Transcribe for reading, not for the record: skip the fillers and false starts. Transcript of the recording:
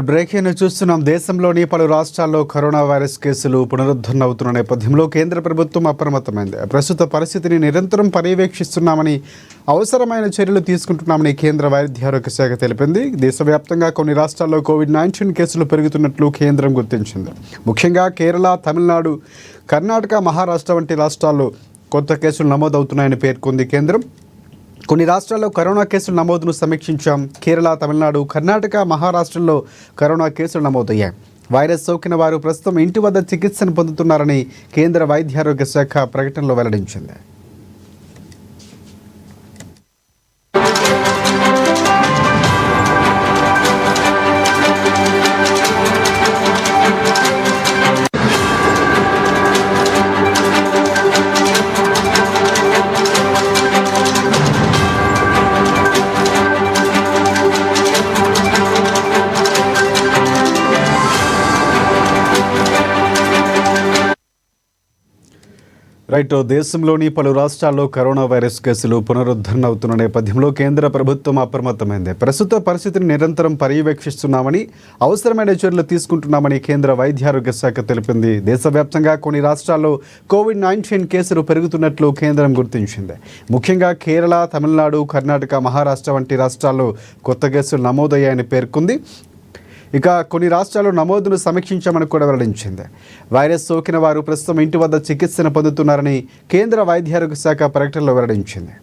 Breaking news చూస్తున్నాం. దేశంలోని పలు రాష్ట్రాల్లో కరోనా వైరస్ కేసులు పునరుద్ధరణ నేపథ్యంలో కేంద్ర ప్రభుత్వం అప్రమత్తమైంది. ప్రస్తుత పరిస్థితిని నిరంతరం పర్యవేక్షిస్తున్నామని, అవసరమైన చర్యలు తీసుకుంటున్నామని కేంద్ర వైద్య ఆరోగ్య శాఖ తెలిపింది. దేశవ్యాప్తంగా కొన్ని రాష్ట్రాల్లో కోవిడ్-19 కేసులు పెరుగుతున్నట్లు కేంద్రం గుర్తించింది. ముఖ్యంగా కేరళ, తమిళనాడు, కర్ణాటక, మహారాష్ట్ర వంటి రాష్ట్రాల్లో కొత్త కేసులు నమోదవుతున్నాయని పేర్కొంది కేంద్రం. కొన్ని రాష్ట్రాల్లో కరోనా కేసుల నమోదును సమీక్షించాం. కేరళ, తమిళనాడు, కర్ణాటక, మహారాష్ట్రలో కరోనా కేసులు నమోదయ్యాయి. వైరస్ సోకిన వారు ప్రస్తుతం ఇంటి వద్ద చికిత్సను పొందుతున్నారని కేంద్ర వైద్య ఆరోగ్య శాఖ ప్రకటనలో వెల్లడించింది. దేశంలోని పలు రాష్ట్రాల్లో కరోనా వైరస్ కేసులు పునరుద్ధరణ అవుతున్న నేపథ్యంలో కేంద్ర ప్రభుత్వం అప్రమత్తమైంది. ప్రస్తుత పరిస్థితిని నిరంతరం పర్యవేక్షిస్తున్నామని, అవసరమైన చర్యలు తీసుకుంటున్నామని కేంద్ర వైద్య ఆరోగ్య శాఖ తెలిపింది. దేశవ్యాప్తంగా కొన్ని రాష్ట్రాల్లో కోవిడ్-19 కేసులు పెరుగుతున్నట్లు కేంద్రం గుర్తించింది. ముఖ్యంగా కేరళ, తమిళనాడు, కర్ణాటక, మహారాష్ట్ర వంటి రాష్ట్రాల్లో కొత్త కేసులు నమోదయ్యాయని పేర్కొంది. ఇక కొన్ని రాష్ట్రాల్లో నమోదును సమీక్షించామని కూడా వెల్లడించింది. వైరస్ సోకిన వారు ప్రస్తుతం ఇంటి వద్ద చికిత్సను పొందుతున్నారని కేంద్ర వైద్య ఆరోగ్య శాఖ ప్రకటనలో వెల్లడించింది.